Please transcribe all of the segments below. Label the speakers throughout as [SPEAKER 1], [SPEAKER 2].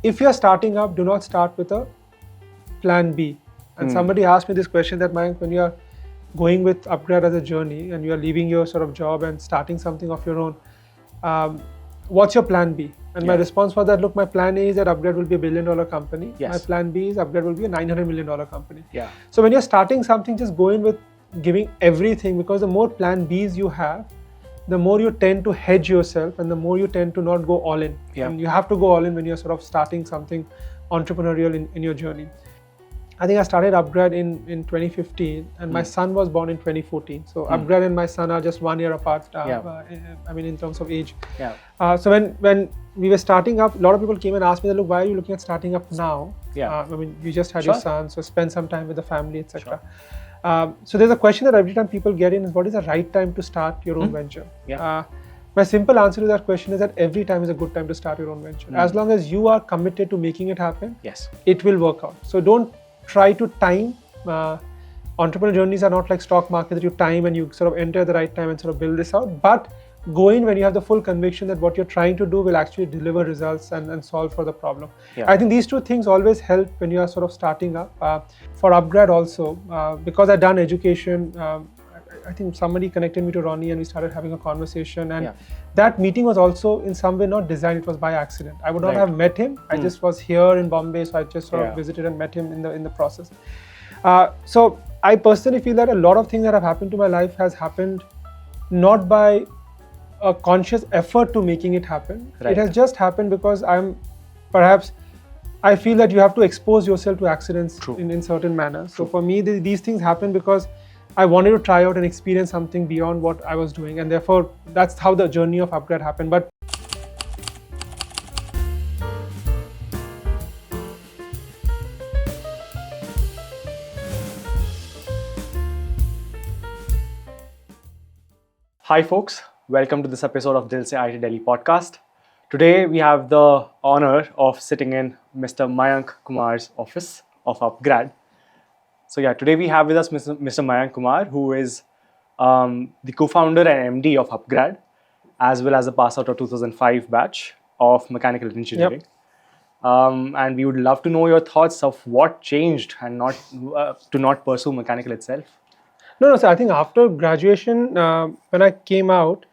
[SPEAKER 1] if you're starting up, do not start with a plan B. And somebody asked me this question that, Mayank, when you're going with upGrad as a journey and you're leaving your sort of job and starting something of your own, what's your plan B? And my response was that, look, my plan A is that upGrad will be $1 billion company.
[SPEAKER 2] Yes.
[SPEAKER 1] My plan B is upGrad will be a $900 million company.
[SPEAKER 2] Yeah.
[SPEAKER 1] So when you're starting something, just go in with giving everything, because the more plan Bs you have, the more you tend to hedge yourself and the more you tend to not go all in.
[SPEAKER 2] Yeah.
[SPEAKER 1] And you have to go all in when you're sort of starting something entrepreneurial in your journey. I think I started upGrad in 2015 and my son was born in 2014. So upGrad and my son are just 1 year apart, I mean, in terms of age.
[SPEAKER 2] Yeah.
[SPEAKER 1] So when we were starting up, a lot of people came and asked me, look, why are you looking at starting up now?
[SPEAKER 2] Yeah.
[SPEAKER 1] I mean, you just had your son, so spend some time with the family, etc. So there's a question that every time people get in is, what is the right time to start your own venture?
[SPEAKER 2] Yeah.
[SPEAKER 1] My simple answer to that question is that every time is a good time to start your own venture. As long as you are committed to making it happen,
[SPEAKER 2] Yes.
[SPEAKER 1] it will work out. So don't try to time. Entrepreneurial journeys are not like stock market that you time and you sort of enter at the right time and sort of build this out. But go in when you have the full conviction that what you're trying to do will actually deliver results and solve for the problem.
[SPEAKER 2] Yeah.
[SPEAKER 1] I think these two things always help when you are sort of starting up. For upGrad also, because I've done education, I think somebody connected me to Ronnie and we started having a conversation, and that meeting was also in some way not designed, it was by accident. I would not have met him. I just was here in Bombay, so I just sort of visited and met him in the process. So I personally feel that a lot of things that have happened to my life has happened not by a conscious effort to making it happen. It has just happened because I feel that you have to expose yourself to accidents in certain manners. So for me, these things happen because I wanted to try out and experience something beyond what I was doing, and therefore that's how the journey of upGrad happened. But
[SPEAKER 2] Hi folks, welcome to this episode of Dil Se IT Delhi podcast. Today we have the honor of sitting in Mr. Mayank Kumar's office of upGrad. So today we have with us Mr. Mayank Kumar, who is the co-founder and MD of upGrad, as well as a pass out of 2005 batch of mechanical engineering. And we would love to know your thoughts of what changed and to not pursue mechanical itself.
[SPEAKER 1] No, so I think after graduation, when I came out,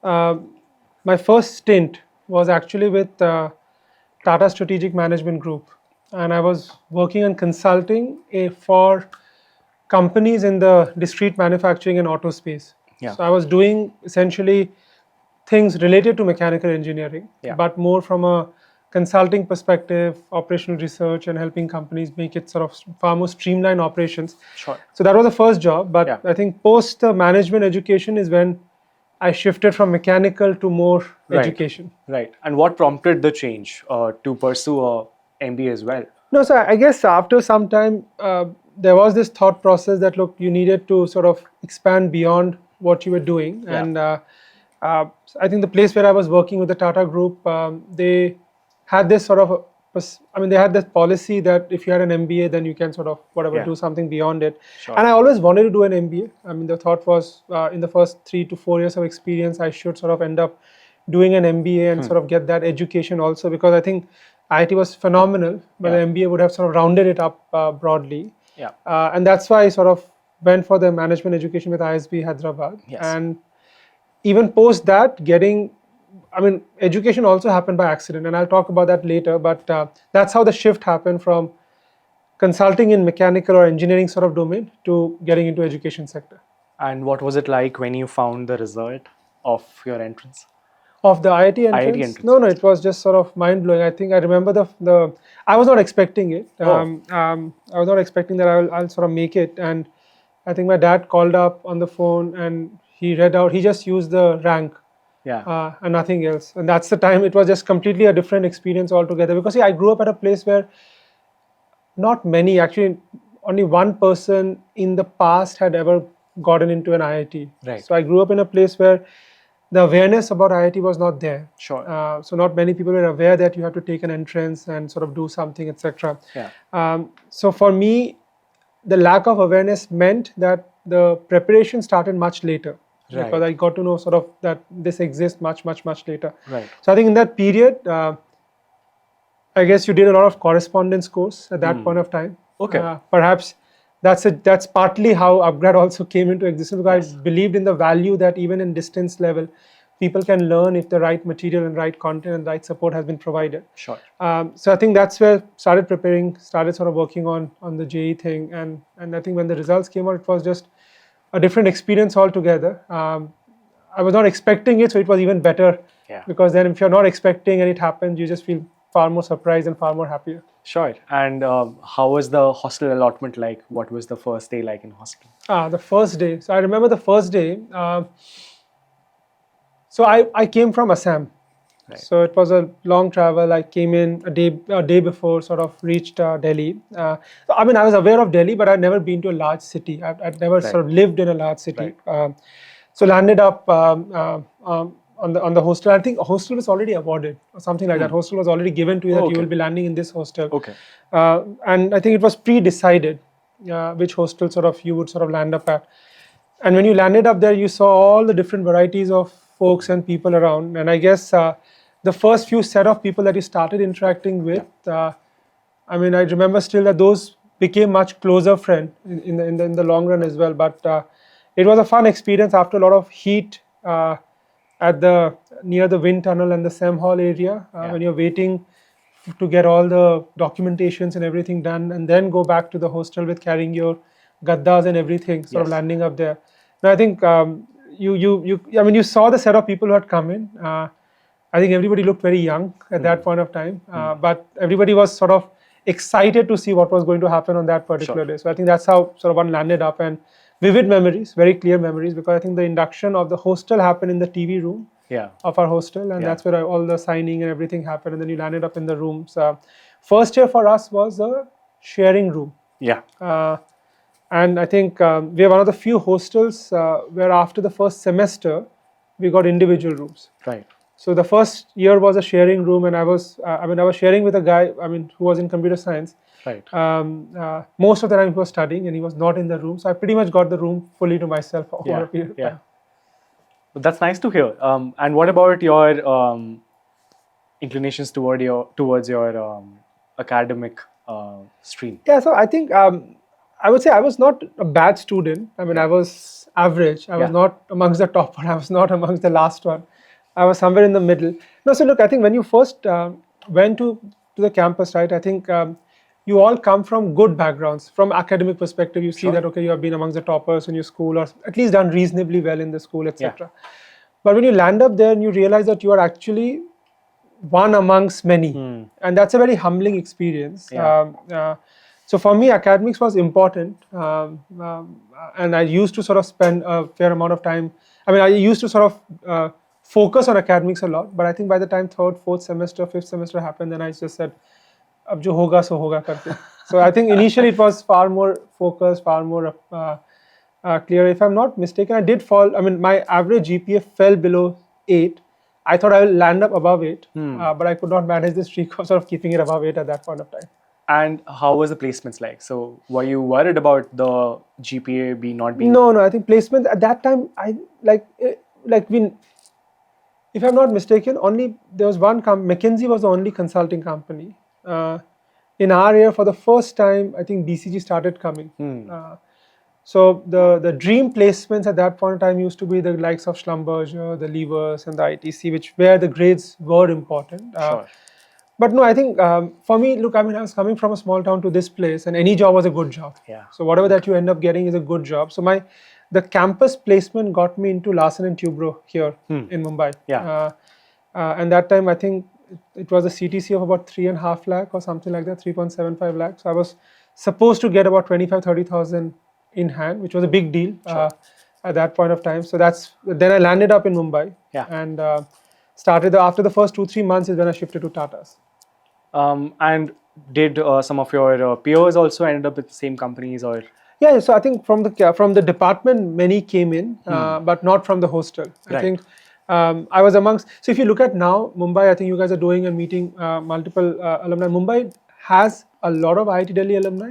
[SPEAKER 1] my first stint was actually with Tata Strategic Management Group. And I was working on consulting for companies in the discrete manufacturing and auto space. So I was doing essentially things related to mechanical engineering, but more from a consulting perspective, operational research, and helping companies make it sort of far more streamlined operations.
[SPEAKER 2] Sure.
[SPEAKER 1] So that was the first job, but I think post the management education is when I shifted from mechanical to more education.
[SPEAKER 2] Right. And what prompted the change to pursue a MBA as well?
[SPEAKER 1] No, so I guess after some time, there was this thought process that, look, you needed to sort of expand beyond what you were doing. And I think the place where I was working with the Tata Group, they had this sort of, they had this policy that if you had an MBA, then you can sort of do something beyond it.
[SPEAKER 2] Sure.
[SPEAKER 1] And I always wanted to do an MBA. I mean, the thought was in the first 3 to 4 years of experience, I should sort of end up doing an MBA and sort of get that education also, because I think IIT was phenomenal, but the MBA would have sort of rounded it up broadly. And that's why I sort of went for the management education with ISB Hyderabad. And even post that, education also happened by accident, and I'll talk about that later, but that's how the shift happened from consulting in mechanical or engineering sort of domain to getting into education sector.
[SPEAKER 2] And what was it like when you found the result of your entrance?
[SPEAKER 1] Of the IIT entrance? No, it was just sort of mind-blowing. I think I remember I was not expecting it. I was not expecting that I'll sort of make it, and I think my dad called up on the phone and he read out, he just used the rank. And nothing else. And that's the time it was just completely a different experience altogether. Because I grew up at a place where not many, actually only one person in the past had ever gotten into an IIT.
[SPEAKER 2] Right.
[SPEAKER 1] So I grew up in a place where the awareness about IIT was not there.
[SPEAKER 2] Sure.
[SPEAKER 1] So not many people were aware that you have to take an entrance and sort of do something, etc. So for me, the lack of awareness meant that the preparation started much later. Because I got to know sort of that this exists much later.
[SPEAKER 2] Right.
[SPEAKER 1] So I think in that period, I I guess you did a lot of correspondence course at that point of time.
[SPEAKER 2] Okay.
[SPEAKER 1] Perhaps that's partly how upGrad also came into existence, because I believed in the value that even in distance level, people can learn if the right material and right content and right support has been provided.
[SPEAKER 2] Sure.
[SPEAKER 1] So I think that's where started preparing, started sort of working on the JE thing, and I think when the results came out, it was just a different experience altogether. I was not expecting it, so it was even better.
[SPEAKER 2] Yeah.
[SPEAKER 1] Because then if you're not expecting and it happens, you just feel far more surprised and far more happier.
[SPEAKER 2] Sure. And how was the hostel allotment like? What was the first day like in hostel?
[SPEAKER 1] The first day. So I remember the first day. So I came from Assam.
[SPEAKER 2] Right.
[SPEAKER 1] So it was a long travel. I came in a day before, sort of reached Delhi. I mean, I was aware of Delhi, but I'd never been to a large city. I'd never sort of lived in a large city. So landed up on the hostel. I think a hostel was already awarded or something like that. Hostel was already given to you that you will be landing in this hostel.
[SPEAKER 2] Okay.
[SPEAKER 1] And I think it was pre-decided which hostel sort of you would sort of land up at. And when you landed up there, you saw all the different varieties of folks and people around. And I guess the first few set of people that you started interacting with, I mean, I remember still that those became much closer friend in the long run as well. But it was a fun experience after a lot of heat at near the wind tunnel and the Sem Hall area when you're waiting to get all the documentations and everything done, and then go back to the hostel with carrying your gaddas and everything, sort of landing up there. Now I think you saw the set of people who had come in. I think everybody looked very young at that point of time, but everybody was sort of excited to see what was going to happen on that particular day. So I think that's how sort of one landed up, and vivid memories, very clear memories, because I think the induction of the hostel happened in the TV room of our hostel, and that's where all the signing and everything happened, and then you landed up in the rooms. First year for us was a sharing room. And I think we are one of the few hostels where after the first semester, we got individual rooms.
[SPEAKER 2] Right.
[SPEAKER 1] So the first year was a sharing room, and I was sharing with a guy, who was in computer science.
[SPEAKER 2] Right.
[SPEAKER 1] Most of the time he was studying and he was not in the room. So I pretty much got the room fully to myself over a period of time.
[SPEAKER 2] That's nice to hear. And what about your inclinations towards your academic stream?
[SPEAKER 1] Yeah, so I think I would say I was not a bad student. I mean, I was average. I was not amongst the top one. I was not amongst the last one. I was somewhere in the middle. No, so look, I think when you first went to the campus, right, I think you all come from good backgrounds. From academic perspective, you see that, okay, you have been amongst the toppers in your school, or at least done reasonably well in the school, etc. But when you land up there and you realize that you are actually one amongst many, and that's a very humbling experience. So for me, academics was important, and I used to sort of spend a fair amount of time. I mean, I used to sort of focus on academics a lot, but I think by the time third, fourth semester, fifth semester happened, then I just said, ab jo hoga so hoga karte. So I think initially it was far more focused, far more clear. If I'm not mistaken, I did fall. I mean, my average GPA fell below 8. I thought I will land up above 8, but I could not manage the streak of sort of keeping it above 8 at that point of time.
[SPEAKER 2] And how was the placements like? So were you worried about the GPA not being?
[SPEAKER 1] No. I think placements at that time, if I'm not mistaken, only there was one McKinsey was the only consulting company. In our year, for the first time, I think BCG started coming. So the dream placements at that point in time used to be the likes of Schlumberger, the Levers, and the ITC, where the grades were important. But no, I think for me, look, I mean, I was coming from a small town to this place, and any job was a good job. So whatever that you end up getting is a good job. So the campus placement got me into Larsen & Toubro here in Mumbai. And that time, I think it was a CTC of about 3.5 lakh or something like that, 3.75 lakh. So I was supposed to get about 25,000-30,000 in hand, which was a big deal at that point of time. So then I landed up in Mumbai and started after the first 2-3 months is when I shifted to Tata's.
[SPEAKER 2] And did some of your peers also ended up with the same companies or?
[SPEAKER 1] Yeah, so I think from the department many came in, but not from the hostel. I think I was amongst. So if you look at now Mumbai, I think you guys are doing and meeting multiple alumni. Mumbai has a lot of IIT Delhi alumni,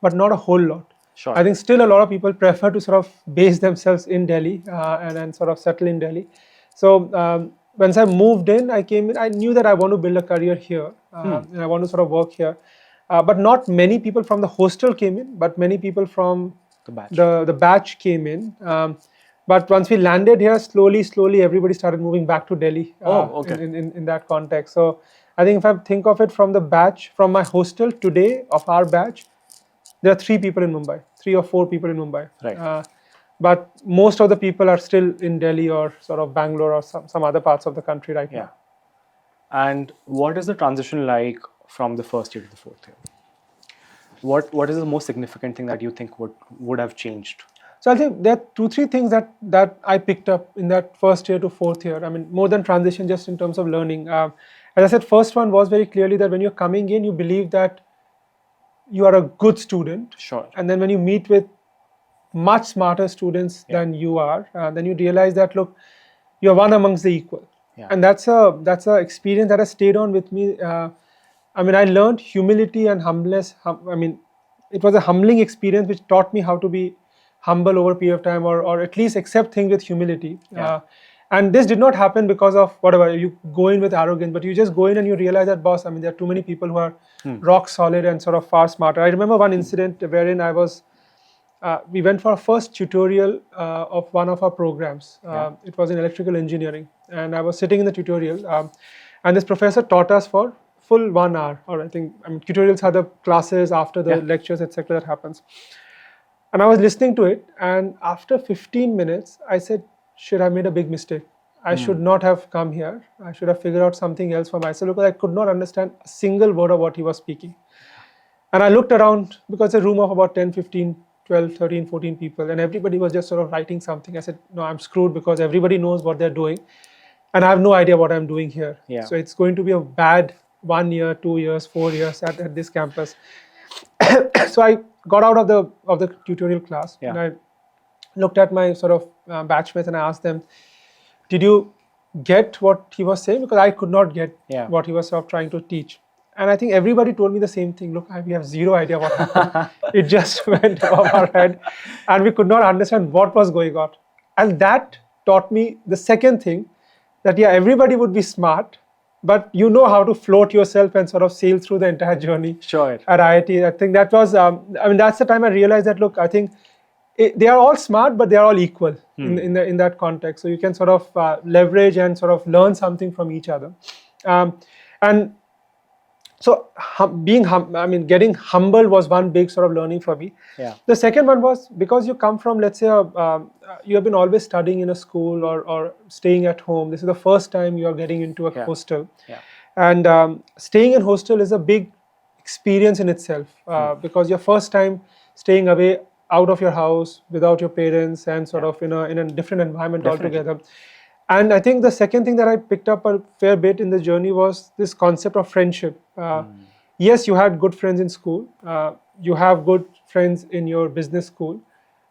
[SPEAKER 1] but not a whole lot. I think still a lot of people prefer to sort of base themselves in Delhi and sort of settle in Delhi. So once I moved in, I came in. I knew that I want to build a career here, and I want to sort of work here. But not many people from the hostel came in, but many people from
[SPEAKER 2] The batch.
[SPEAKER 1] the batch came in. But once we landed here, slowly, everybody started moving back to Delhi.
[SPEAKER 2] Okay.
[SPEAKER 1] In that context, so I think if I think of it from the batch, from my hostel today of our batch, there are 3 people in Mumbai, 3 or 4 people in Mumbai.
[SPEAKER 2] Right.
[SPEAKER 1] But most of the people are still in Delhi or sort of Bangalore or some other parts of the country right
[SPEAKER 2] Yeah.
[SPEAKER 1] now.
[SPEAKER 2] And what is the transition like from the first year to the fourth year? What is the most significant thing that you think would have changed?
[SPEAKER 1] So I think there are 2-3 things that I picked up in that first year to fourth year. I mean, more than transition, just in terms of learning. As I said, first one was very clearly that when you're coming in, you believe that you are a good student.
[SPEAKER 2] Sure.
[SPEAKER 1] And then when you meet with much smarter students than you are, then you realize that, look, you're one amongst the equal.
[SPEAKER 2] Yeah.
[SPEAKER 1] And that's a experience that has stayed on with me. I mean, I learned humility and humbleness. I mean, it was a humbling experience which taught me how to be humble over a period of time, or at least accept things with humility.
[SPEAKER 2] Yeah.
[SPEAKER 1] And this did not happen because of whatever, you go in with arrogance, but you just go in and you realize that, boss, I mean, there are too many people who are rock solid and sort of far smarter. I remember one incident wherein we went for our first tutorial of one of our programs. It was in electrical engineering, and I was sitting in the tutorial, and this professor taught us for full 1 hour, or I mean, tutorials are the classes after the lectures, etc. that happens. And I was listening to it, and after 15 minutes, I said, shit, I made a big mistake. I should not have come here. I should have figured out something else for myself, because I could not understand a single word of what he was speaking. And I looked around, because it's a room of about 10, 15, 12, 13, 14 people, and everybody was just sort of writing something. I said, no, I'm screwed, because everybody knows what they're doing, and I have no idea what I'm doing here.
[SPEAKER 2] Yeah.
[SPEAKER 1] So it's going to be a bad 1 year, 2 years, 4 years at this campus. So I got out of the tutorial class, and I looked at my sort of batchmates, and I asked them, did you get what he was saying? Because I could not get what he was sort of trying to teach. And I think everybody told me the same thing. Look, we have zero idea what happened. It just went above our head, and we could not understand what was going on. And that taught me the second thing, that everybody would be smart, but you know how to float yourself and sort of sail through the entire journey.
[SPEAKER 2] Sure.
[SPEAKER 1] At IIT, I think that was, I mean, that's the time I realized that, look, I think they are all smart, but they are all equal in that context. So you can sort of leverage and sort of learn something from each other. And so getting humble was one big sort of learning for me.
[SPEAKER 2] Yeah.
[SPEAKER 1] The second one was, because you come from, let's say, you have been always studying in a school or staying at home. This is the first time you are getting into a hostel.
[SPEAKER 2] Yeah.
[SPEAKER 1] And staying in hostel is a big experience in itself, because your first time staying away out of your house without your parents and sort of in a different environment altogether. And I think the second thing that I picked up a fair bit in the journey was this concept of friendship. Yes, you had good friends in school. You have good friends in your business school.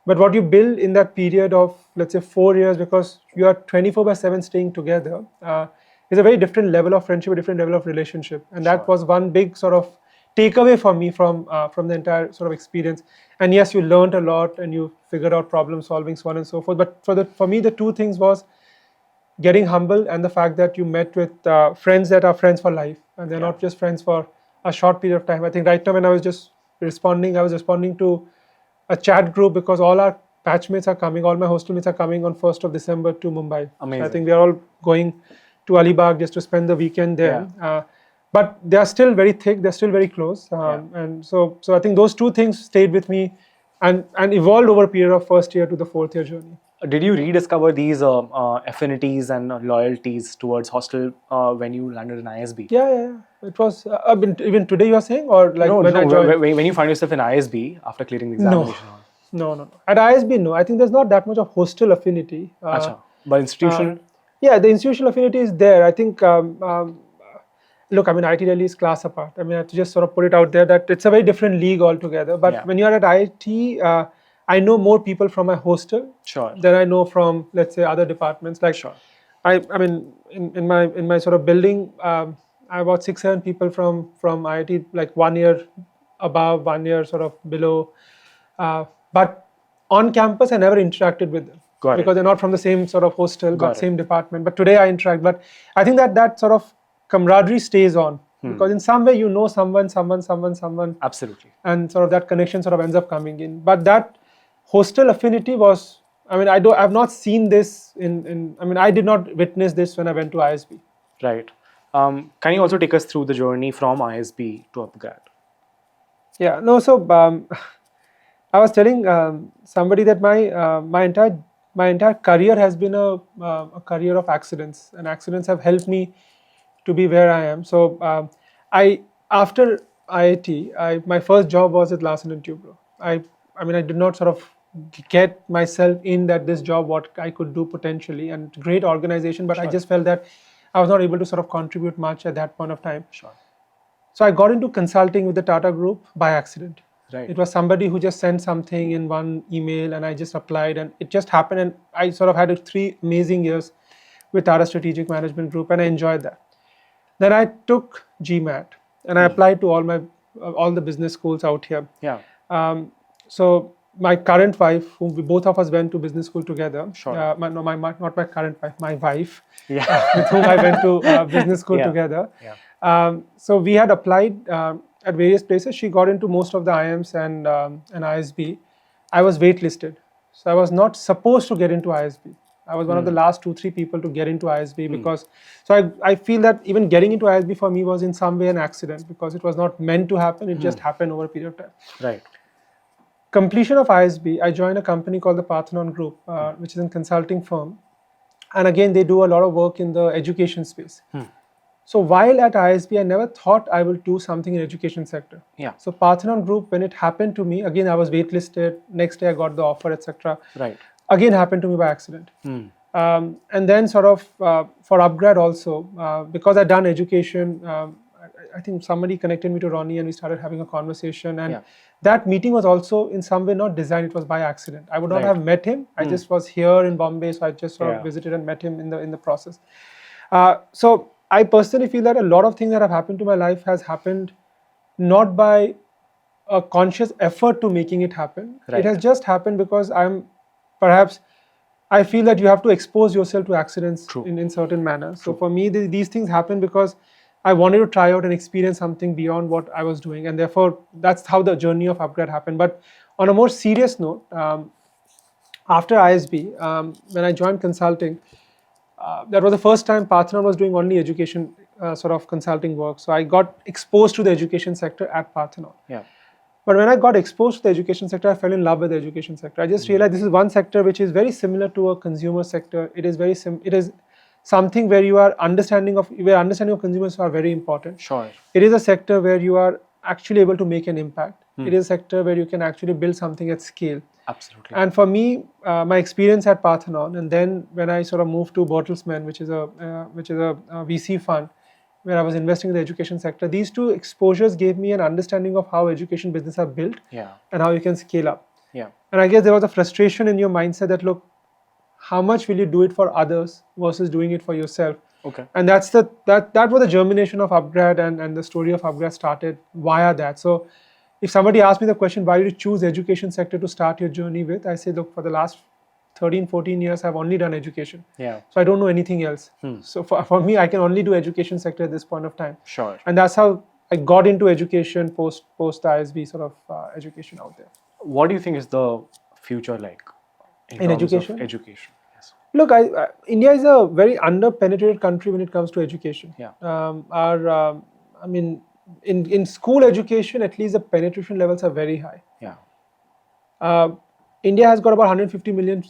[SPEAKER 1] But what you build in that period of, let's say, 4 years, because you are 24/7 staying together, is a very different level of friendship, a different level of relationship. And that was one big sort of takeaway for me from the entire sort of experience. And yes, you learned a lot and you figured out problem solving, so on and so forth. But for me, the two things was getting humble, and the fact that you met with friends that are friends for life, and they're not just friends for a short period of time. I think right now when I was responding to a chat group, because all our batchmates are coming, all my hostel mates are coming on 1st of December to Mumbai.
[SPEAKER 2] Amazing.
[SPEAKER 1] So I think we are all going to Alibag just to spend the weekend there. But they are still very thick, they're still very close. And so I think those two things stayed with me and evolved over a period of first year to the fourth year journey.
[SPEAKER 2] Did you rediscover these affinities and loyalties towards hostel when you landed in ISB?
[SPEAKER 1] Yeah. It was, even today you are saying, or like
[SPEAKER 2] when you find yourself in ISB after clearing the examination?
[SPEAKER 1] No. At ISB, no. I think there's not that much of hostel affinity.
[SPEAKER 2] But institutional?
[SPEAKER 1] The institutional affinity is there. I think, look, I mean, IIT Delhi is class apart. I mean, I have to just sort of put it out there that it's a very different league altogether. But when you're at IIT, I know more people from my hostel than I know from, let's say, other departments. Like, I mean, in my sort of building, I have about 6-7 people from IIT, like 1 year above, 1 year sort of below. But on campus, I never interacted with them.
[SPEAKER 2] Got it.
[SPEAKER 1] because they're not from the same sort of hostel,
[SPEAKER 2] Got
[SPEAKER 1] but
[SPEAKER 2] it.
[SPEAKER 1] same department. But today I interact. But I think that sort of camaraderie stays on because in some way you know someone,
[SPEAKER 2] Absolutely.
[SPEAKER 1] and sort of that connection sort of ends up coming in. But that hostel affinity was, I mean, I've not seen this I mean, I did not witness this when I went to ISB.
[SPEAKER 2] Right. Can you also take us through the journey from ISB to upGrad?
[SPEAKER 1] Yeah, no. So I was telling somebody that my entire career has been a career of accidents, and accidents have helped me to be where I am. So I after IIT, my first job was at Larsen and Toubro. I mean, I did not sort of get myself in that this job what I could do potentially, and great organization, but I
[SPEAKER 2] Sure.
[SPEAKER 1] just felt that I was not able to sort of contribute much at that point of time.
[SPEAKER 2] Sure.
[SPEAKER 1] So I got into consulting with the Tata Group by accident.
[SPEAKER 2] Right.
[SPEAKER 1] It was somebody who just sent something in one email and I just applied and it just happened, and I sort of had 3 amazing years with Tata Strategic Management Group and I enjoyed that. Then I took GMAT and I applied to all the business schools out here.
[SPEAKER 2] Yeah.
[SPEAKER 1] So my current wife, whom we both of us went to business school together,
[SPEAKER 2] Sure.
[SPEAKER 1] not my current wife, my wife,
[SPEAKER 2] Yeah.
[SPEAKER 1] with whom I went to business school
[SPEAKER 2] Yeah.
[SPEAKER 1] together.
[SPEAKER 2] Yeah.
[SPEAKER 1] So we had applied at various places. She got into most of the IIMs and ISB. I was waitlisted, so I was not supposed to get into ISB. I was one of the last 2-3 people to get into ISB because. So I feel that even getting into ISB for me was in some way an accident because it was not meant to happen. It just happened over a period of time.
[SPEAKER 2] Right.
[SPEAKER 1] Completion of ISB, I joined a company called the Parthenon Group, which is a consulting firm. And again, they do a lot of work in the education space. So while at ISB, I never thought I will do something in education sector.
[SPEAKER 2] Yeah.
[SPEAKER 1] So Parthenon Group, when it happened to me, again, I was waitlisted. Next day, I got the offer, etc.
[SPEAKER 2] Right.
[SPEAKER 1] Again, happened to me by accident. And then sort of for upGrad also, because I'd done education, I think somebody connected me to Ronnie and we started having a conversation. And that meeting was also in some way not designed, it was by accident. I would not have met him. I just was here in Bombay, so I just sort of visited and met him in the process. So I personally feel that a lot of things that have happened to my life has happened not by a conscious effort to making it happen.
[SPEAKER 2] Right.
[SPEAKER 1] It has just happened because I feel that you have to expose yourself to accidents in certain manner. So for me, these things happen because I wanted to try out and experience something beyond what I was doing. And therefore, that's how the journey of upGrad happened. But on a more serious note, after ISB, when I joined consulting, that was the first time Parthenon was doing only education sort of consulting work. So I got exposed to the education sector at Parthenon.
[SPEAKER 2] Yeah.
[SPEAKER 1] But when I got exposed to the education sector, I fell in love with the education sector. I just realized this is one sector which is very similar to a consumer sector. It is it is something where where understanding of consumers are very important.
[SPEAKER 2] Sure.
[SPEAKER 1] It is a sector where you are actually able to make an impact. It is a sector where you can actually build something at scale.
[SPEAKER 2] Absolutely.
[SPEAKER 1] And for me, my experience at Parthenon, and then when I sort of moved to Bertelsmann, which is a VC fund, where I was investing in the education sector, these two exposures gave me an understanding of how education business are built and how you can scale up.
[SPEAKER 2] Yeah.
[SPEAKER 1] And I guess there was a frustration in your mindset that, look, how much will you do it for others versus doing it for yourself?
[SPEAKER 2] Okay.
[SPEAKER 1] And that was the germination of upGrad, and the story of upGrad started via that. So if somebody asked me the question, why did you choose education sector to start your journey with? I say, look, for the last 13, 14 years, I've only done education.
[SPEAKER 2] Yeah.
[SPEAKER 1] So I don't know anything else. So for me, I can only do education sector at this point of time.
[SPEAKER 2] Sure.
[SPEAKER 1] And that's how I got into education post ISB sort of education out there.
[SPEAKER 2] What do you think is the future like in terms
[SPEAKER 1] education?
[SPEAKER 2] of education? Yes.
[SPEAKER 1] Look, India is a very under-penetrated country when it comes to education.
[SPEAKER 2] Yeah.
[SPEAKER 1] I mean, in school education, at least the penetration levels are very high.
[SPEAKER 2] Yeah.
[SPEAKER 1] India has got about 150 million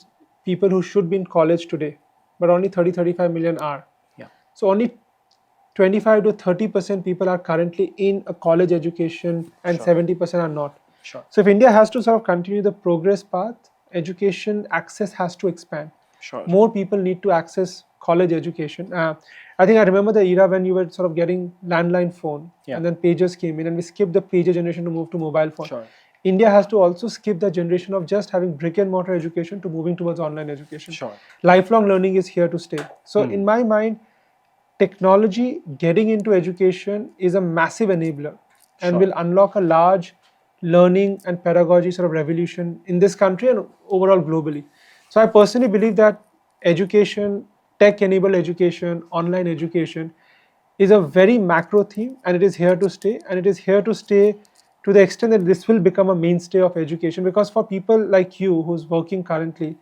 [SPEAKER 1] people who should be in college today, but only 30-35 million are.
[SPEAKER 2] Yeah.
[SPEAKER 1] So only 25 to 30% people are currently in a college education, and 70% are not.
[SPEAKER 2] Sure.
[SPEAKER 1] So if India has to sort of continue the progress path, education access has to expand.
[SPEAKER 2] Sure.
[SPEAKER 1] More people need to access college education. I think I remember the era when you were sort of getting landline phone, and then pagers came in, and we skipped the pager generation to move to mobile phone.
[SPEAKER 2] Sure.
[SPEAKER 1] India has to also skip the generation of just having brick and mortar education to moving towards online education.
[SPEAKER 2] Sure.
[SPEAKER 1] Lifelong learning is here to stay. So in my mind, technology getting into education is a massive enabler and will unlock a large learning and pedagogy sort of revolution in this country and overall globally. So I personally believe that education, tech-enabled education, online education is a very macro theme, and it is here to stay. And it is here to stay to the extent that this will become a mainstay of education. Because for people like you who's working currently,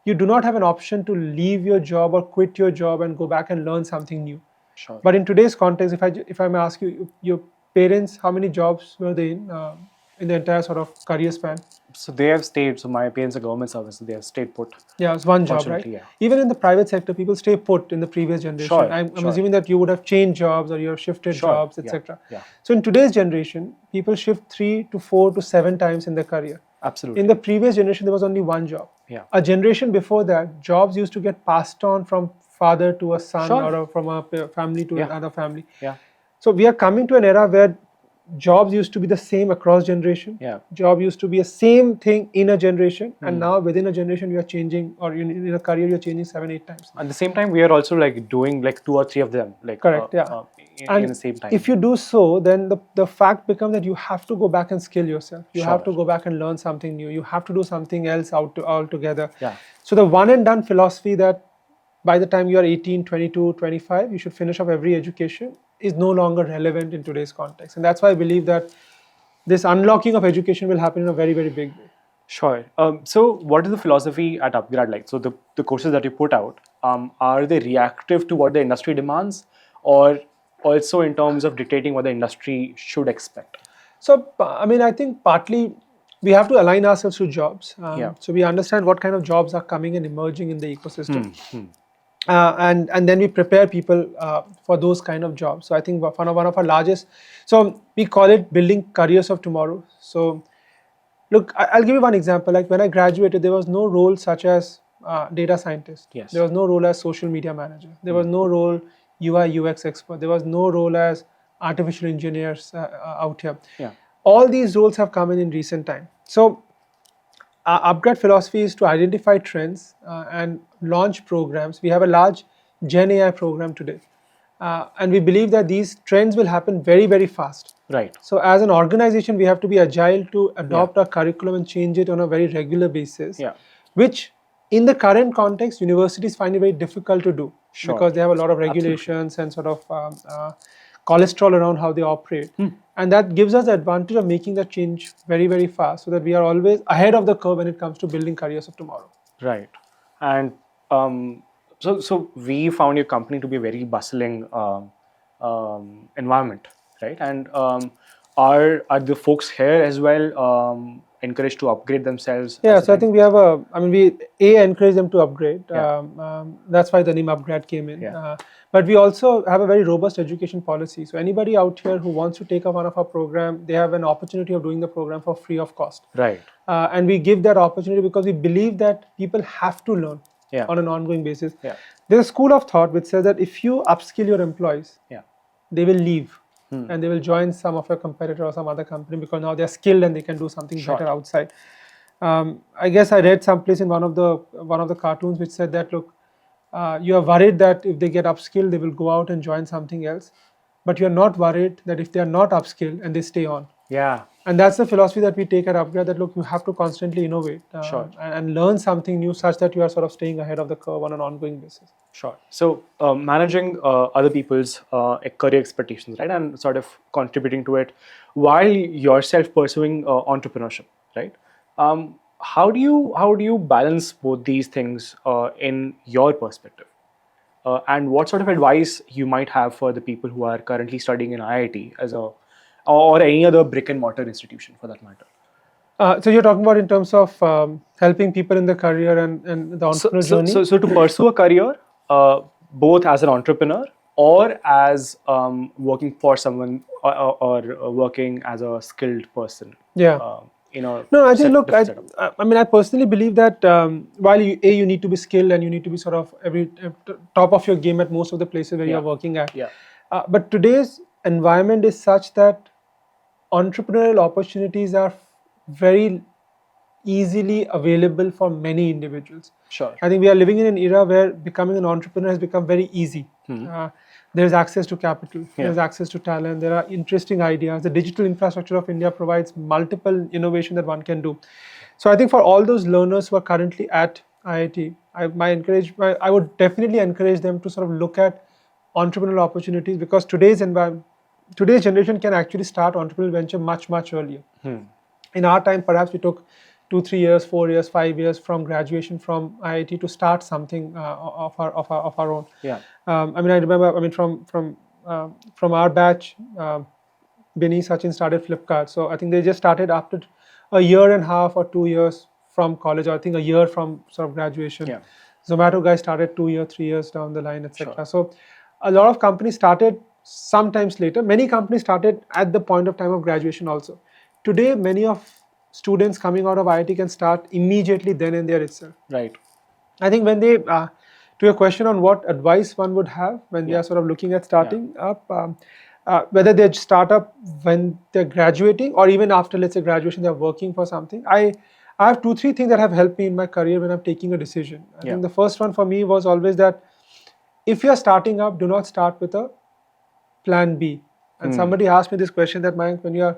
[SPEAKER 1] you do not have an option to leave your job or quit your job and go back and learn something new.
[SPEAKER 2] Sure.
[SPEAKER 1] But in today's context, if I may ask you, your parents, how many jobs were they in the entire sort of career span?
[SPEAKER 2] So they have stayed. So my parents are government service. So they have stayed put.
[SPEAKER 1] Yeah, it's one job, right?
[SPEAKER 2] Fortunately, yeah.
[SPEAKER 1] Even in the private sector, people stay put in the previous generation.
[SPEAKER 2] Sure,
[SPEAKER 1] I'm
[SPEAKER 2] sure.
[SPEAKER 1] assuming that you would have changed jobs or you have shifted
[SPEAKER 2] Sure,
[SPEAKER 1] jobs,
[SPEAKER 2] yeah,
[SPEAKER 1] etc.
[SPEAKER 2] yeah.
[SPEAKER 1] So in today's generation, people shift 3 to 4 to 7 times in their career.
[SPEAKER 2] Absolutely.
[SPEAKER 1] In the previous generation, there was only one job.
[SPEAKER 2] Yeah.
[SPEAKER 1] A generation before that, jobs used to get passed on from father to a son,
[SPEAKER 2] Sure.
[SPEAKER 1] or from a family to
[SPEAKER 2] Yeah.
[SPEAKER 1] another family.
[SPEAKER 2] Yeah.
[SPEAKER 1] So we are coming to an era where jobs used to be the same across generation.
[SPEAKER 2] Yeah.
[SPEAKER 1] Job used to be a same thing in a generation, and now within a generation you are changing, or in a career you're changing 7-8 times.
[SPEAKER 2] At the same time, we are also like doing like 2 or 3 of them. Like
[SPEAKER 1] Correct, yeah.
[SPEAKER 2] In the same time.
[SPEAKER 1] If you do so, then the fact becomes that you have to go back and skill yourself. You have to
[SPEAKER 2] Sure.
[SPEAKER 1] go back and learn something new. You have to do something else altogether.
[SPEAKER 2] Yeah.
[SPEAKER 1] So the one and done philosophy that by the time you are 18, 22, 25, you should finish up every education is no longer relevant in today's context. And that's why I believe that this unlocking of education will happen in a very, very big way.
[SPEAKER 2] Sure. So what is the philosophy at upGrad like? So the courses that you put out, are they reactive to what the industry demands, or also in terms of dictating what the industry should expect?
[SPEAKER 1] So, I mean, I think partly we have to align ourselves to jobs.
[SPEAKER 2] Yeah.
[SPEAKER 1] So we understand what kind of jobs are coming and emerging in the ecosystem. And then we prepare people for those kind of jobs. So I think one of our largest, so we call it building careers of tomorrow. So look, I'll give you one example. Like when I graduated, there was no role such as data scientist.
[SPEAKER 2] Yes.
[SPEAKER 1] There was no role as social media manager. There was no role UI UX expert. There was no role as artificial engineers out here.
[SPEAKER 2] Yeah.
[SPEAKER 1] All these roles have come in recent time. So our upGrad philosophy is to identify trends and launch programs. We have a large Gen AI program today. And we believe that these trends will happen very, very fast.
[SPEAKER 2] Right.
[SPEAKER 1] So as an organization, we have to be agile to adopt our curriculum and change it on a very regular basis.
[SPEAKER 2] Yeah.
[SPEAKER 1] Which in the current context, universities find it very difficult to do.
[SPEAKER 2] Sure.
[SPEAKER 1] Because they have a lot of regulations and sort of cholesterol around how they operate. And that gives us the advantage of making that change very, very fast, so that we are always ahead of the curve when it comes to building careers of tomorrow.
[SPEAKER 2] Right. And so we found your company to be a very bustling environment, right? And are the folks here as well encouraged to upgrade themselves?
[SPEAKER 1] Yeah,
[SPEAKER 2] as a
[SPEAKER 1] so I
[SPEAKER 2] time?
[SPEAKER 1] think we have we encourage them to upgrade.
[SPEAKER 2] Yeah.
[SPEAKER 1] That's why the name upGrad came in.
[SPEAKER 2] Yeah.
[SPEAKER 1] But we also have a very robust education policy. So anybody out here who wants to take up one of our program, they have an opportunity of doing the program for free of cost.
[SPEAKER 2] Right.
[SPEAKER 1] And we give that opportunity because we believe that people have to learn
[SPEAKER 2] Yeah.
[SPEAKER 1] on an ongoing basis.
[SPEAKER 2] Yeah.
[SPEAKER 1] There's a school of thought which says that if you upskill your employees,
[SPEAKER 2] Yeah.
[SPEAKER 1] they will leave and they will join some of your competitor or some other company because now they're skilled and they can do something
[SPEAKER 2] Sure.
[SPEAKER 1] better outside. I guess I read someplace in one of the cartoons which said that, look, you are worried that if they get upskilled, they will go out and join something else, but you're not worried that if they are not upskilled and they stay on.
[SPEAKER 2] Yeah.
[SPEAKER 1] And that's the philosophy that we take at upGrad, that look, you have to constantly innovate
[SPEAKER 2] Sure.
[SPEAKER 1] and learn something new such that you are sort of staying ahead of the curve on an ongoing basis.
[SPEAKER 2] Sure. So managing other people's career expectations, right, and sort of contributing to it while yourself pursuing entrepreneurship, right? How do you balance both these things in your perspective? And what sort of advice you might have for the people who are currently studying in IIT or any other brick and mortar institution for that matter?
[SPEAKER 1] So you're talking about in terms of helping people in the career and the entrepreneurial journey?
[SPEAKER 2] So to pursue a career, both as an entrepreneur or as working for someone or working as a skilled person.
[SPEAKER 1] Yeah.
[SPEAKER 2] No,
[SPEAKER 1] I think, look, I personally believe that while you need to be skilled and you need to be sort of top of your game at most of the places where you're working at.
[SPEAKER 2] Yeah.
[SPEAKER 1] But today's environment is such that entrepreneurial opportunities are very easily available for many individuals.
[SPEAKER 2] Sure.
[SPEAKER 1] I think we are living in an era where becoming an entrepreneur has become very easy. There's access to capital, there's access to talent, there are interesting ideas. The digital infrastructure of India provides multiple innovation that one can do. So I think for all those learners who are currently at IIT, I would definitely encourage them to sort of look at entrepreneurial opportunities, because today's generation can actually start entrepreneurial venture much earlier. In our time, perhaps we took 2-3 years, 4 years, 5 years from graduation from IIT to start something of our own.
[SPEAKER 2] Yeah.
[SPEAKER 1] I mean, I remember. I mean, from our batch, Benny, Sachin started Flipkart. So I think they just started after a year and a half or 2 years from college, or I think a year from sort of graduation.
[SPEAKER 2] Yeah.
[SPEAKER 1] Zomato guys started 2 years, 3 years down the line, etc.
[SPEAKER 2] Sure.
[SPEAKER 1] So a lot of companies started sometimes later. Many companies started at the point of time of graduation also. Today, many of students coming out of IIT can start immediately then and there itself.
[SPEAKER 2] Right.
[SPEAKER 1] I think when they, to your question on what advice one would have when they are sort of looking at starting up, whether they start up when they're graduating or even after, let's say, graduation, they're working for something. I have 2-3 things that have helped me in my career when I'm taking a decision. I think the first one for me was always that if you're starting up, do not start with a plan B. And somebody asked me this question that, Mayank, when you're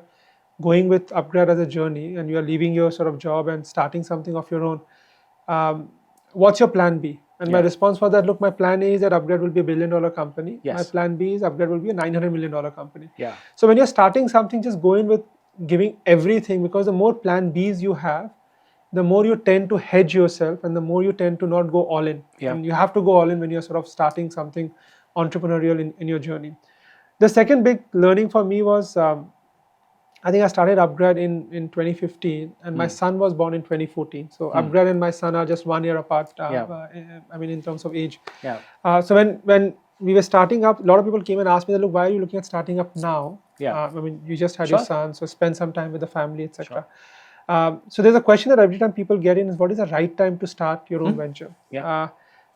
[SPEAKER 1] going with upGrad as a journey and you're leaving your sort of job and starting something of your own, what's your plan B? And my response was that, look, my plan A is that upGrad will be $1 billion company.
[SPEAKER 2] Yes.
[SPEAKER 1] My plan B is upGrad will be a $900 million company.
[SPEAKER 2] Yeah.
[SPEAKER 1] So when you're starting something, just go in with giving everything, because the more plan Bs you have, the more you tend to hedge yourself and the more you tend to not go all in.
[SPEAKER 2] Yeah.
[SPEAKER 1] And you have to go all in when you're sort of starting something entrepreneurial in your journey. The second big learning for me was, I think I started upGrad in 2015 and my son was born in 2014. So upGrad and my son are just 1 year apart, I mean, in terms of age.
[SPEAKER 2] Yeah.
[SPEAKER 1] So when we were starting up, a lot of people came and asked me that, look, why are you looking at starting up now?
[SPEAKER 2] Yeah.
[SPEAKER 1] I mean, you just had
[SPEAKER 2] Sure.
[SPEAKER 1] your son, so spend some time with the family, etc. So there's a question that every time people get in is, what is the right time to start your own venture?
[SPEAKER 2] Yeah.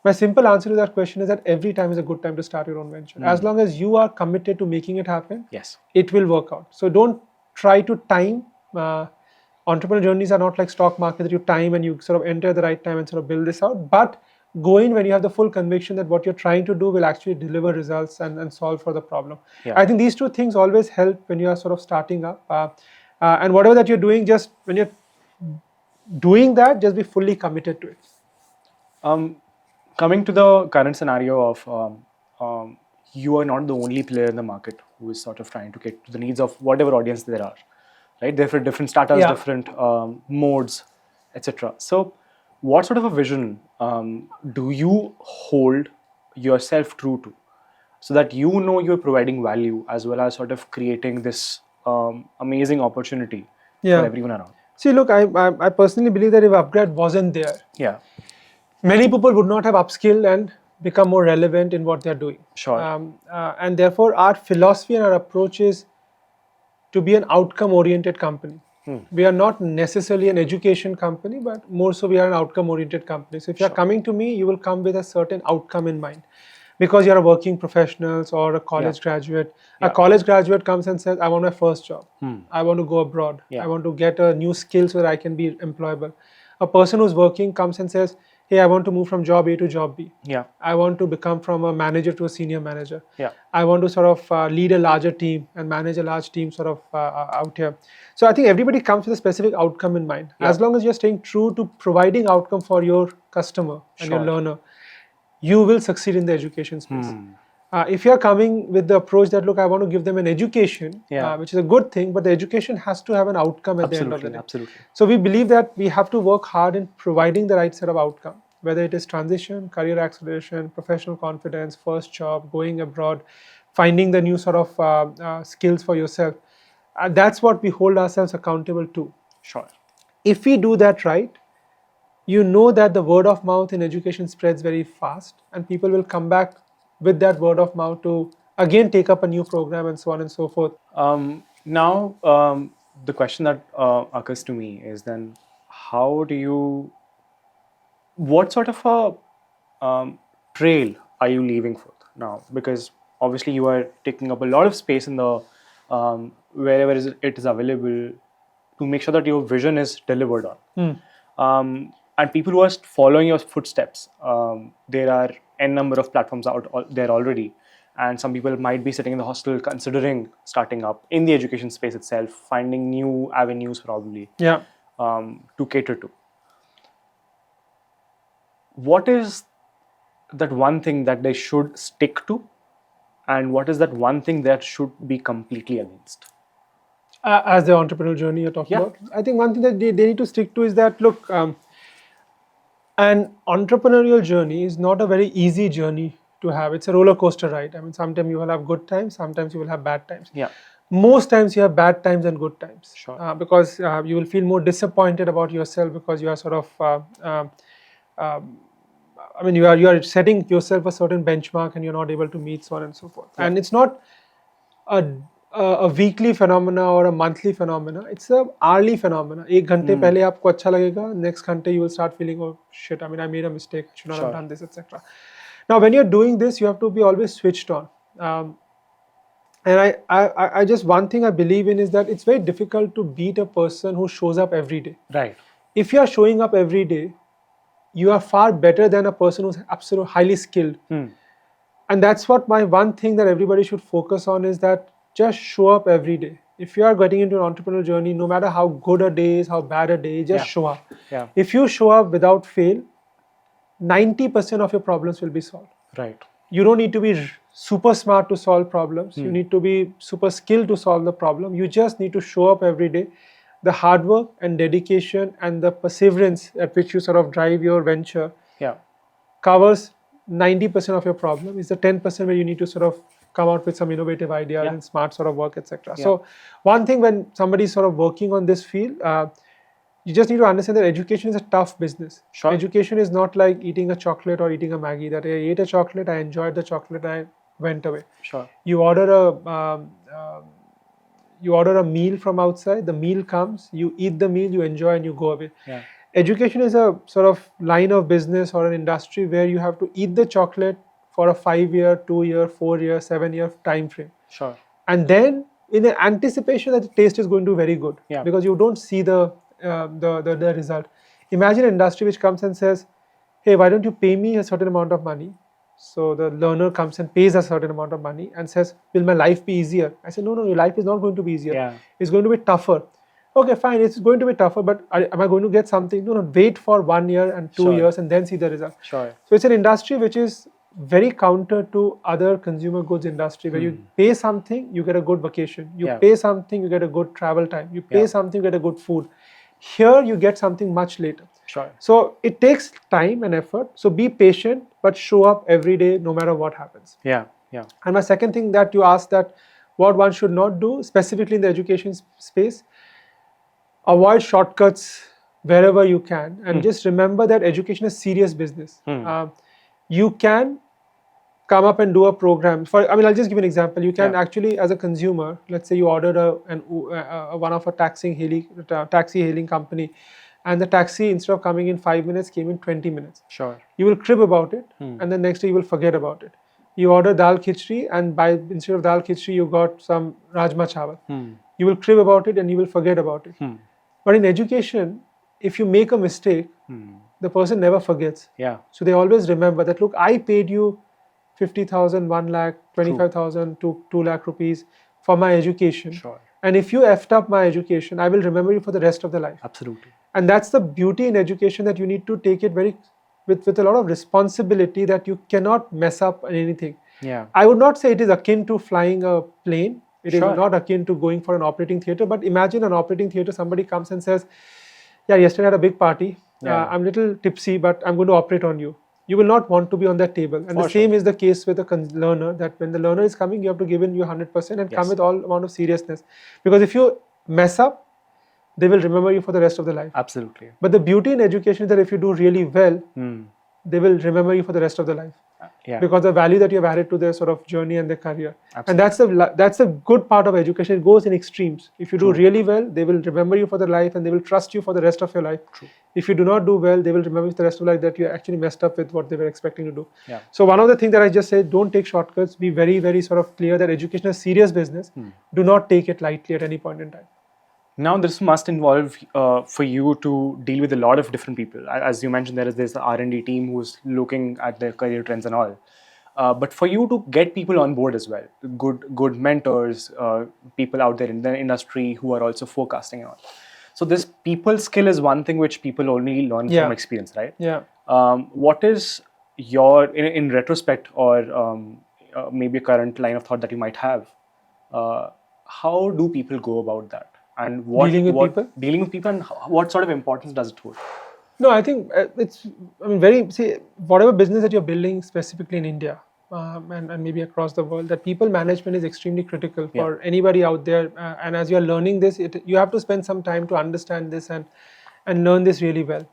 [SPEAKER 1] My simple answer to that question is that every time is a good time to start your own venture. As long as you are committed to making it happen,
[SPEAKER 2] Yes.
[SPEAKER 1] it will work out. So don't try to time. Entrepreneurial journeys are not like stock market that you time and you sort of enter at the right time and sort of build this out. But go in when you have the full conviction that what you're trying to do will actually deliver results and solve for the problem.
[SPEAKER 2] Yeah.
[SPEAKER 1] I think these two things always help when you are sort of starting up. And whatever that you're doing, just when you're doing that, just be fully committed to it.
[SPEAKER 2] Coming to the current scenario of you are not the only player in the market who is sort of trying to get to the needs of whatever audience there are, right? Different startups, different modes, etc. So, what sort of a vision do you hold yourself true to, so that you know you're providing value as well as sort of creating this amazing opportunity for everyone around?
[SPEAKER 1] See, look, I personally believe that if upGrad wasn't there, many people would not have upskilled and become more relevant in what they're doing.
[SPEAKER 2] Sure.
[SPEAKER 1] And therefore, our philosophy and our approach is to be an outcome-oriented company. We are not necessarily an education company, but more so we are an outcome-oriented company. So if you're coming to me, you will come with a certain outcome in mind. Because you're a working professional or a college graduate. A college graduate comes and says, I want my first job. I want to go abroad. I want to get a new skill so that I can be employable. A person who's working comes and says, hey, I want to move from job A to job B. I want to become from a manager to a senior manager. I want to sort of lead a larger team and manage a large team sort of out here. So I think everybody comes with a specific outcome in mind. As long as you're staying true to providing outcome for your customer and your learner, you will succeed in the education space. If you're coming with the approach that, look, I want to give them an education, which is a good thing, but the education has to have an outcome at the end of the day.
[SPEAKER 2] Absolutely.
[SPEAKER 1] So we believe that we have to work hard in providing the right set of outcome, whether it is transition, career acceleration, professional confidence, first job, going abroad, finding the new sort of skills for yourself. That's what we hold ourselves accountable to.
[SPEAKER 2] Sure.
[SPEAKER 1] If we do that right, you know that the word of mouth in education spreads very fast and people will come back with that word of mouth to again take up a new program and so on and so forth.
[SPEAKER 2] Now, the question that occurs to me is then, what sort of a trail are you leaving forth now? Because obviously you are taking up a lot of space in the wherever it is available to make sure that your vision is delivered on. And people who are following your footsteps, there are n number of platforms out there already, and some people might be sitting in the hostel considering starting up in the education space itself, finding new avenues probably to cater to. what is that one thing that they should stick to, and what is that one thing that should be completely against?
[SPEAKER 1] As the entrepreneurial journey you're talking
[SPEAKER 2] Yeah.
[SPEAKER 1] about, I think one thing that they need to stick to is that, look, an entrepreneurial journey is not a very easy journey to have. It's a roller coaster ride. I mean, sometimes you will have good times, sometimes you will have bad times.
[SPEAKER 2] Yeah.
[SPEAKER 1] Most times you have bad times and good times.
[SPEAKER 2] Sure.
[SPEAKER 1] Because you will feel more disappointed about yourself because you are sort of, I mean, you are setting yourself a certain benchmark and you're not able to meet, so on and so forth.
[SPEAKER 2] Yeah.
[SPEAKER 1] And it's not a a weekly phenomena or a monthly phenomena. It's a hourly phenomena. एक घंटे पहले आपको अच्छा लगेगा, next घंटे you will start feeling, oh shit, I mean, I made a mistake, I should not have done this, etc. Now, when you're doing this, you have to be always switched on. And I just, one thing I believe in is that it's very difficult to beat a person who shows up every day.
[SPEAKER 2] Right.
[SPEAKER 1] If you are showing up every day, you are far better than a person who's absolutely highly skilled. And that's what my one thing that everybody should focus on is that just show up every day. If you are getting into an entrepreneurial journey, no matter how good a day is, how bad a day is, just show up.
[SPEAKER 2] Yeah.
[SPEAKER 1] If you show up without fail, 90% of your problems will be solved.
[SPEAKER 2] Right.
[SPEAKER 1] You don't need to be super smart to solve problems. You need to be super skilled to solve the problem. You just need to show up every day. The hard work and dedication and the perseverance at which you sort of drive your venture covers 90% of your problem. It's the 10% where you need to sort of come out with some innovative ideas and smart sort of work, etc. So one thing when somebody's sort of working on this field, you just need to understand that education is a tough business.
[SPEAKER 2] Sure.
[SPEAKER 1] Education is not like eating a chocolate or eating a Maggie. That I ate a chocolate, I enjoyed the chocolate, and I went away.
[SPEAKER 2] Sure.
[SPEAKER 1] You order a meal from outside. The meal comes, you eat the meal, you enjoy, and you go away.
[SPEAKER 2] Yeah.
[SPEAKER 1] Education is a sort of line of business or an industry where you have to eat the chocolate for a 5-year, 2-year, 4-year, 7-year time frame.
[SPEAKER 2] Sure.
[SPEAKER 1] And then in the anticipation that the taste is going to be very good, because you don't see the result. Imagine an industry which comes and says, hey, why don't you pay me a certain amount of money? So the learner comes and pays a certain amount of money and says, will my life be easier? I said, no, your life is not going to be easier. It's going to be tougher. Okay, fine, it's going to be tougher, but am I going to get something? No, wait for 1 year and 2 years and then see the result.
[SPEAKER 2] Sure.
[SPEAKER 1] So it's an industry which is very counter to other consumer goods industry where you pay something, you get a good vacation. You pay something, you get a good travel time. You pay something, you get a good food. Here you get something much later.
[SPEAKER 2] Sure.
[SPEAKER 1] So it takes time and effort. So be patient, but show up every day no matter what happens.
[SPEAKER 2] Yeah.
[SPEAKER 1] And my second thing that you asked, that what one should not do, specifically in the education space, avoid shortcuts wherever you can, and just remember that education is serious business. You can come up and do a program. I'll just give you an example. You can actually, as a consumer, let's say you ordered one of a taxi hailing company, and the taxi, instead of coming in 5 minutes, came in 20 minutes.
[SPEAKER 2] Sure.
[SPEAKER 1] You will crib about it, and the next day you will forget about it. You order dal khichdi, and instead of dal khichdi, you got some rajma chawal. You will crib about it and you will forget about it. But in education, if you make a mistake, the person never forgets. So they always remember that, look, I paid you 50,000, 1 lakh, 25,000 to 2 lakh rupees for my education.
[SPEAKER 2] Sure.
[SPEAKER 1] And if you effed up my education, I will remember you for the rest of the life.
[SPEAKER 2] Absolutely.
[SPEAKER 1] And that's the beauty in education, that you need to take it with a lot of responsibility, that you cannot mess up anything. I would not say it is akin to flying a plane. It is not akin to going for an operating theater. But imagine an operating theater, somebody comes and says, yesterday I had a big party. I'm a little tipsy, but I'm going to operate on you. You will not want to be on that table. And the same is the case with a learner, that when the learner is coming, you have to give in your 100% and come with all amount of seriousness. Because if you mess up, they will remember you for the rest of their life.
[SPEAKER 2] Absolutely.
[SPEAKER 1] But the beauty in education is that if you do really well, they will remember you for the rest of their life. Because the value that you have added to their sort of journey and their career. Absolutely. And that's the good part of education. It goes in extremes. If you do really well, they will remember you for their life and they will trust you for the rest of your life. If you do not do well, they will remember you for the rest of your life that you actually messed up with what they were expecting to do. So one of the things that I just said, don't take shortcuts. Be very, very sort of clear that education is serious business. Do not take it lightly at any point in time.
[SPEAKER 2] Now, this must involve for you to deal with a lot of different people. As you mentioned, there is this R&D team who's looking at their career trends and all. But for you to get people on board as well, good mentors, people out there in the industry who are also forecasting and all. So this people skill is one thing which people only learn
[SPEAKER 1] Yeah.
[SPEAKER 2] from experience, right?
[SPEAKER 1] Yeah.
[SPEAKER 2] What is your, in retrospect, or maybe a current line of thought that you might have, how do people go about that? And
[SPEAKER 1] Dealing with people?
[SPEAKER 2] Dealing with people, and what sort of importance does it hold?
[SPEAKER 1] No, I think it's, I mean, whatever business that you're building specifically in India, and maybe across the world, that people management is extremely critical for anybody out there. And as you're learning this, you have to spend some time to understand this and learn this really well.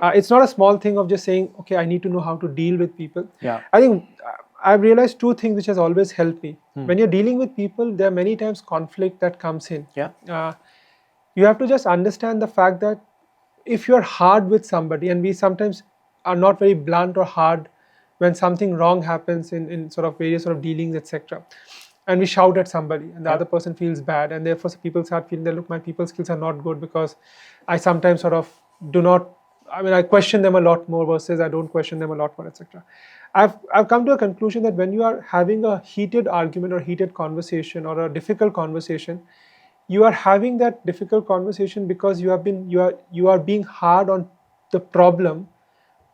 [SPEAKER 1] It's not a small thing of just saying, okay, I need to know how to deal with people.
[SPEAKER 2] Yeah.
[SPEAKER 1] I think I've realized two things which has always helped me. When you're dealing with people, there are many times conflict that comes in.
[SPEAKER 2] Yeah.
[SPEAKER 1] You have to just understand the fact that if you're hard with somebody, and we sometimes are not very blunt or hard when something wrong happens in sort of various sort of dealings, etc., and we shout at somebody and the other person feels bad, and therefore people start feeling that, look, my people skills are not good because I sometimes sort of do not, I mean, I question them a lot more versus I don't question them a lot more, etc. I've come to a conclusion that when you are having a heated argument or heated conversation or a difficult conversation, you are having that difficult conversation because you are being hard on the problem,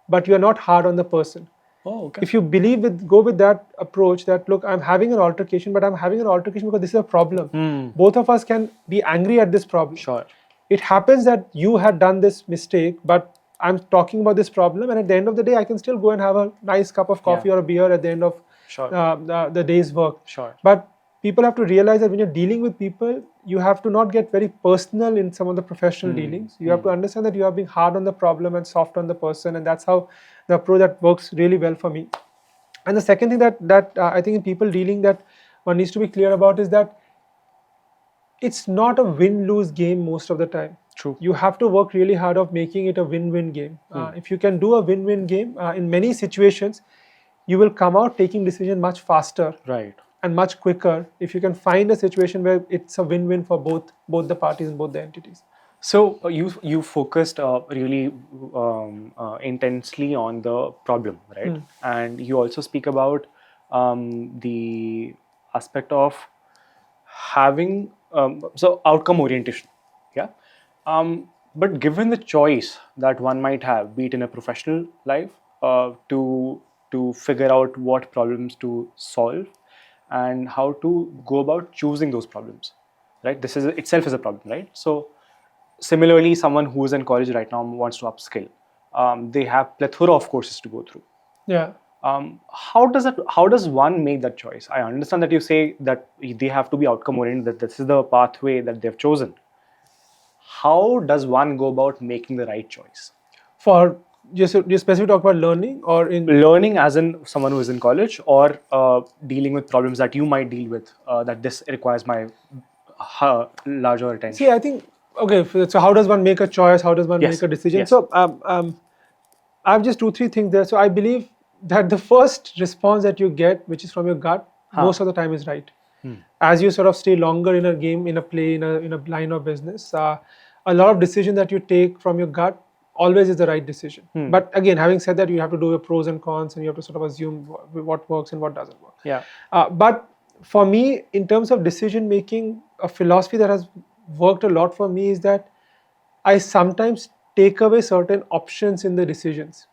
[SPEAKER 1] but you are not hard on the person.
[SPEAKER 2] Oh, okay.
[SPEAKER 1] If you go with that approach, that look, I'm having an altercation, but I'm having an altercation because this is a problem. Both of us can be angry at this problem.
[SPEAKER 2] Sure.
[SPEAKER 1] It happens that you had done this mistake, but I'm talking about this problem, and at the end of the day, I can still go and have a nice cup of coffee or a beer at the end of the day's work.
[SPEAKER 2] Sure.
[SPEAKER 1] But people have to realize that when you're dealing with people, you have to not get very personal in some of the professional dealings. You have to understand that you are being hard on the problem and soft on the person, and that's how the approach that works really well for me. And the second thing that I think in people dealing that one needs to be clear about is that it's not a win-lose game most of the time.
[SPEAKER 2] True.
[SPEAKER 1] You have to work really hard of making it a win-win game. If you can do a win-win game, in many situations, you will come out taking decision much faster.
[SPEAKER 2] Right.
[SPEAKER 1] And much quicker if you can find a situation where it's a win-win for both the parties and both the entities.
[SPEAKER 2] So you focused really intensely on the problem, right? And you also speak about the aspect of having so outcome orientation, yeah. But given the choice that one might have, be it in a professional life, to figure out what problems to solve and how to go about choosing those problems, right? This is itself is a problem, right? So similarly, someone who is in college right now wants to upskill. They have plethora of courses to go through.
[SPEAKER 1] Yeah.
[SPEAKER 2] How does one make that choice? I understand that you say that they have to be outcome oriented, that this is the pathway that they've chosen. How does one go about making the right choice?
[SPEAKER 1] For you specifically talk about learning, or in
[SPEAKER 2] learning as in someone who is in college, or dealing with problems that you might deal with, that this requires my larger attention?
[SPEAKER 1] See, I think, okay, so how does one make a choice? How does one
[SPEAKER 2] Yes,
[SPEAKER 1] make a decision?
[SPEAKER 2] yes.
[SPEAKER 1] So I have just 2-3 things there. So I believe that the first response that you get, which is from your gut, most of the time is right. As you sort of stay longer in a game, in a play, in a line of business, a lot of decision that you take from your gut always is the right decision. But again, having said that, you have to do your pros and cons, and you have to sort of assume what works and what doesn't work.
[SPEAKER 2] Yeah.
[SPEAKER 1] But for me, in terms of decision making, a philosophy that has worked a lot for me is that I sometimes take away certain options in the decisions.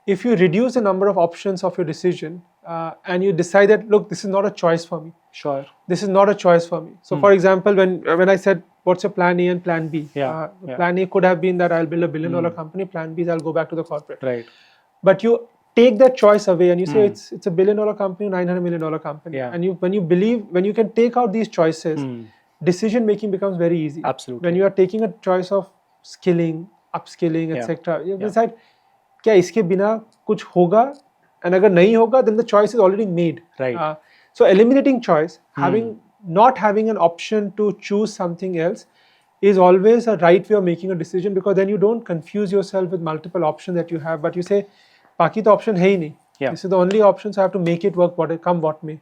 [SPEAKER 1] If you reduce the number of options of your decision, and you decide that, look, this is not a choice for me.
[SPEAKER 2] Sure.
[SPEAKER 1] This is not a choice for me. So for example, when I said, what's your plan A and plan B? Plan A could have been that I'll build $1 billion company. Plan B is I'll go back to the corporate.
[SPEAKER 2] Right.
[SPEAKER 1] But you take that choice away and you say it's a $1 billion company, $900 million company.
[SPEAKER 2] Yeah.
[SPEAKER 1] And when you can take out these choices, decision making becomes very easy.
[SPEAKER 2] Absolutely.
[SPEAKER 1] When you are taking a choice of skilling, upskilling, etc., you decide, क्या इसके बिना कुछ होगा, and अगर नहीं होगा, then the choice is already made.
[SPEAKER 2] Right.
[SPEAKER 1] So eliminating choice, not having an option to choose something else, is always a right way of making a decision, because then you don't confuse yourself with multiple options that you have, but you say, बाकी तो option है ही नहीं. This is the only option, so I have to make it work, what may.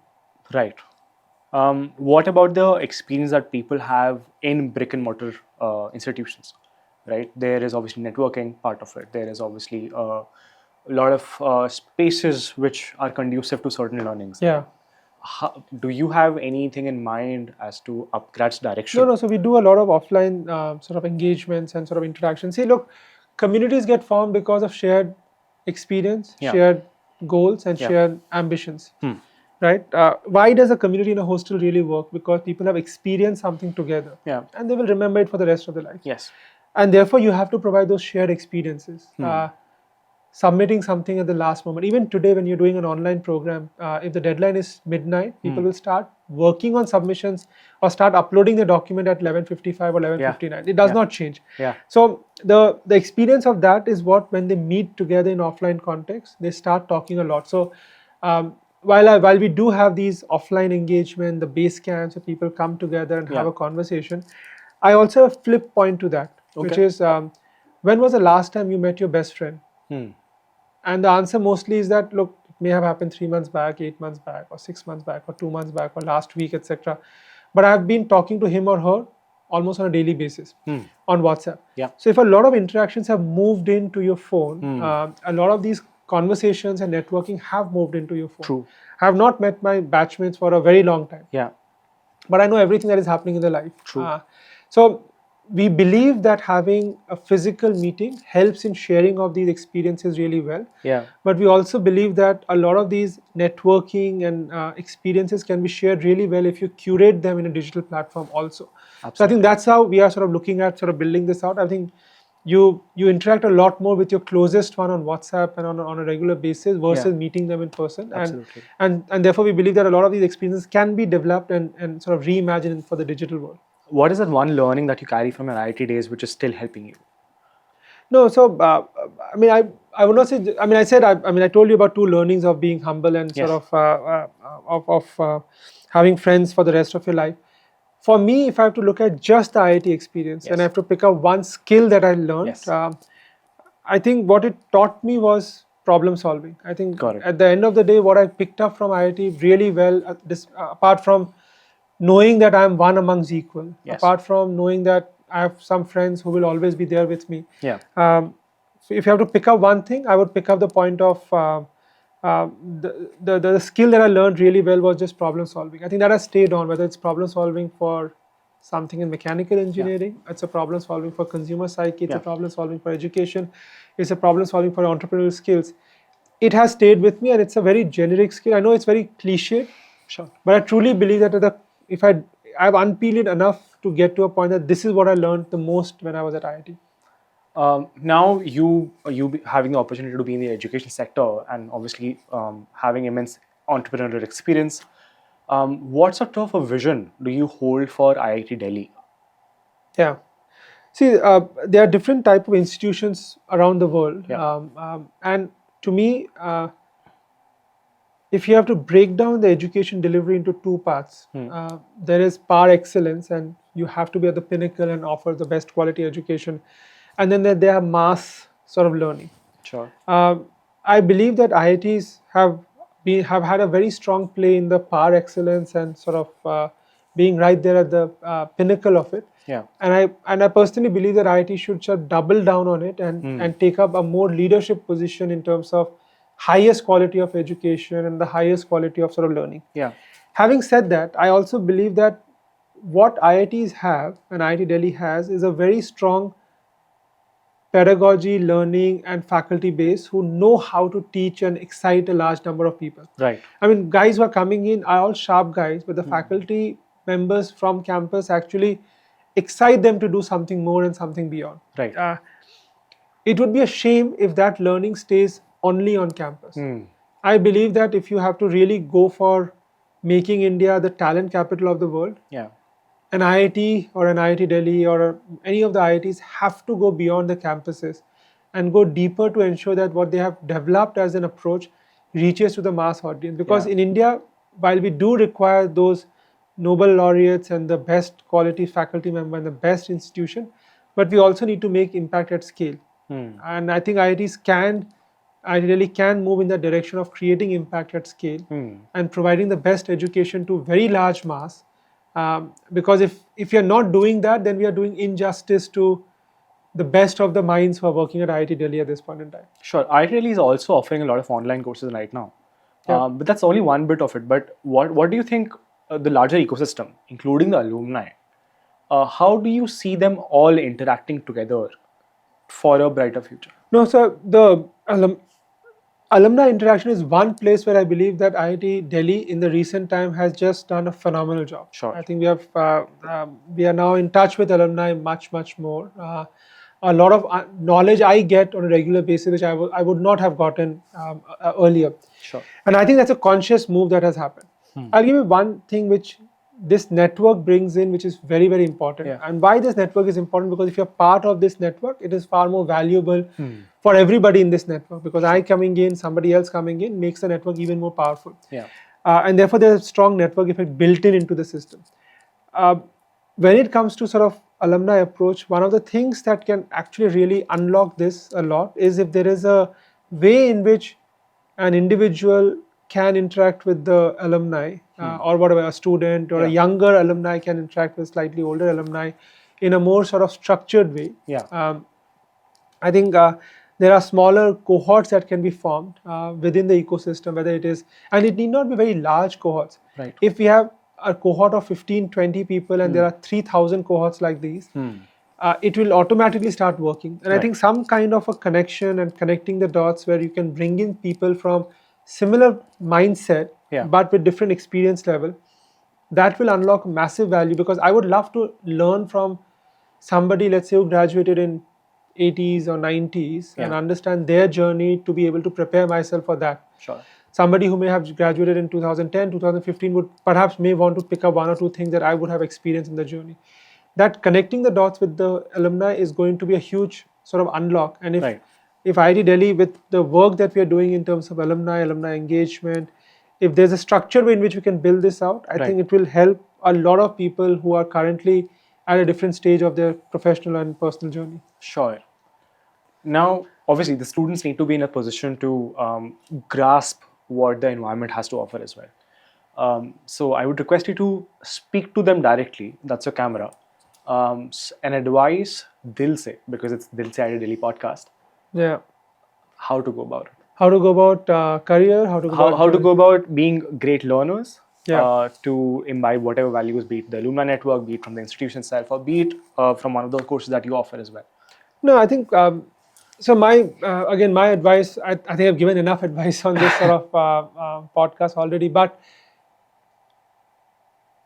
[SPEAKER 2] Right. What about the experience that people have in brick and mortar institutions? Right, there is obviously networking part of it. There is obviously a lot of spaces which are conducive to certain learnings.
[SPEAKER 1] Yeah.
[SPEAKER 2] do you have anything in mind as to upGrad's direction?
[SPEAKER 1] No. So we do a lot of offline sort of engagements and sort of interactions. See, look, communities get formed because of shared experience,
[SPEAKER 2] Yeah.
[SPEAKER 1] shared goals, and
[SPEAKER 2] Yeah.
[SPEAKER 1] shared ambitions. Right? Why does a community in a hostel really work? Because people have experienced something together,
[SPEAKER 2] Yeah.
[SPEAKER 1] and they will remember it for the rest of their life.
[SPEAKER 2] Yes.
[SPEAKER 1] And therefore, you have to provide those shared experiences. Submitting something at the last moment. Even today, when you're doing an online program, if the deadline is midnight, people will start working on submissions or start uploading the document at 11:55 or 11:59. It does not change.
[SPEAKER 2] Yeah.
[SPEAKER 1] So the experience of that is what, when they meet together in offline context, they start talking a lot. So while we do have these offline engagement, the base camps, where people come together and have a conversation, I also have a flip point to that, which is when was the last time you met your best friend? And the answer mostly is that, look, it may have happened 3 months back, 8 months back, or 6 months back, or 2 months back, or last week, etc. But I've been talking to him or her almost on a daily basis on WhatsApp.
[SPEAKER 2] Yeah.
[SPEAKER 1] So if a lot of interactions have moved into your phone, a lot of these conversations and networking have moved into your phone.
[SPEAKER 2] True.
[SPEAKER 1] I have not met my batchmates for a very long time.
[SPEAKER 2] Yeah.
[SPEAKER 1] But I know everything that is happening in their life.
[SPEAKER 2] True.
[SPEAKER 1] So we believe that having a physical meeting helps in sharing of these experiences really well.
[SPEAKER 2] Yeah.
[SPEAKER 1] But we also believe that a lot of these networking and experiences can be shared really well if you curate them in a digital platform also.
[SPEAKER 2] Absolutely.
[SPEAKER 1] So I think that's how we are sort of looking at sort of building this out. I think you interact a lot more with your closest one on WhatsApp and on a regular basis versus meeting them in person.
[SPEAKER 2] Absolutely.
[SPEAKER 1] And therefore we believe that a lot of these experiences can be developed and sort of reimagined for the digital world.
[SPEAKER 2] What is that one learning that you carry from your IIT days which is still helping you?
[SPEAKER 1] No, so I mean, I would not say. I mean, I told you about two learnings of being humble and sort of having friends for the rest of your life. For me, if I have to look at just the IIT experience and I have to pick up one skill that I learned, I think what it taught me was problem solving. I think at the end of the day, what I picked up from IIT really well, apart from knowing that I'm one amongst equal, apart from knowing that I have some friends who will always be there with me. So if you have to pick up one thing, I would pick up the point of the skill that I learned really well was just problem solving. I think that has stayed on, whether it's problem solving for something in mechanical engineering, it's a problem solving for consumer psyche, it's a problem solving for education, it's a problem solving for entrepreneurial skills. It has stayed with me, and it's a very generic skill. I know it's very cliche, but I truly believe that if I've unpeeled it enough to get to a point that this is what I learned the most when I was at IIT.
[SPEAKER 2] Now you having the opportunity to be in the education sector and obviously having immense entrepreneurial experience, what sort of a vision do you hold for IIT Delhi?
[SPEAKER 1] Yeah. See, there are different type of institutions around the world. And to me, if you have to break down the education delivery into two parts, there is par excellence, and you have to be at the pinnacle and offer the best quality education. And then there are mass sort of learning.
[SPEAKER 2] Sure.
[SPEAKER 1] I believe that IITs have had a very strong play in the par excellence and sort of being right there at the pinnacle of it. And I personally believe that IIT should sort of double down on it and take up a more leadership position in terms of highest quality of education and the highest quality of sort of learning. Having said that, I also believe that what IITs have and IIT Delhi has is a very strong pedagogy, learning, and faculty base who know how to teach and excite a large number of people.
[SPEAKER 2] Right.
[SPEAKER 1] I mean, guys who are coming in are all sharp guys, but the faculty members from campus actually excite them to do something more and something beyond.
[SPEAKER 2] Right.
[SPEAKER 1] It would be a shame if that learning stays only on campus. I believe that if you have to really go for making India the talent capital of the world, an IIT or an IIT Delhi or any of the IITs have to go beyond the campuses and go deeper to ensure that what they have developed as an approach reaches to the mass audience. Because in India, while we do require those Nobel laureates and the best quality faculty member and the best institution, but we also need to make impact at scale. And I think IIT really can move in the direction of creating impact at scale and providing the best education to very large mass. Because if you're not doing that, then we are doing injustice to the best of the minds who are working at IIT Delhi at this point in time.
[SPEAKER 2] Sure. IIT Delhi is also offering a lot of online courses right now.
[SPEAKER 1] Yeah.
[SPEAKER 2] But that's only one bit of it. But what do you think the larger ecosystem, including the alumni, how do you see them all interacting together for a brighter future?
[SPEAKER 1] No, so the alumni interaction is one place where I believe that IIT Delhi in the recent time has just done a phenomenal job.
[SPEAKER 2] Sure.
[SPEAKER 1] I think we are now in touch with alumni much more. A lot of knowledge I get on a regular basis, which I would not have gotten earlier.
[SPEAKER 2] Sure.
[SPEAKER 1] And I think that's a conscious move that has happened. I'll give you one thing which this network brings in, which is very important.
[SPEAKER 2] Yeah.
[SPEAKER 1] And why this network is important, because if you're part of this network, it is far more valuable for everybody in this network, because I coming in, somebody else coming in makes the network even more powerful.
[SPEAKER 2] Yeah.
[SPEAKER 1] And therefore there's a strong network effect built into the system. When it comes to sort of alumni approach, one of the things that can actually really unlock this a lot is if there is a way in which an individual can interact with the alumni, or whatever, a student or a younger alumni can interact with slightly older alumni in a more sort of structured way.
[SPEAKER 2] Yeah.
[SPEAKER 1] I think there are smaller cohorts that can be formed within the ecosystem, whether it is, and it need not be very large cohorts.
[SPEAKER 2] Right.
[SPEAKER 1] If we have a cohort of 15, 20 people and there are 3,000 cohorts like these, it will automatically start working. And I think some kind of a connection and connecting the dots where you can bring in people from similar mindset, but with different experience level, that will unlock massive value, because I would love to learn from somebody, let's say, who graduated in 80s or 90s and understand their journey to be able to prepare myself for that.
[SPEAKER 2] Sure.
[SPEAKER 1] Somebody who may have graduated in 2010, 2015 would perhaps may want to pick up one or two things that I would have experienced in the journey. That connecting the dots with the alumni is going to be a huge sort of unlock. And if IIT Delhi, with the work that we are doing in terms of alumni engagement, if there's a structure in which we can build this out, I think it will help a lot of people who are currently at a different stage of their professional and personal journey.
[SPEAKER 2] Sure. Now, obviously, the students need to be in a position to grasp what the environment has to offer as well. So I would request you to speak to them directly. That's your camera. And advise Dil Se, because it's Dil Se IIT Delhi podcast.
[SPEAKER 1] Yeah.
[SPEAKER 2] How to go about it.
[SPEAKER 1] How to go about career, how to
[SPEAKER 2] go about being great learners,
[SPEAKER 1] Yeah.
[SPEAKER 2] to imbibe whatever values, be it the alumni network, be it from the institution itself, or be it from one of the courses that you offer as well.
[SPEAKER 1] No, I think, so my advice, I think I've given enough advice on this sort of podcast already, but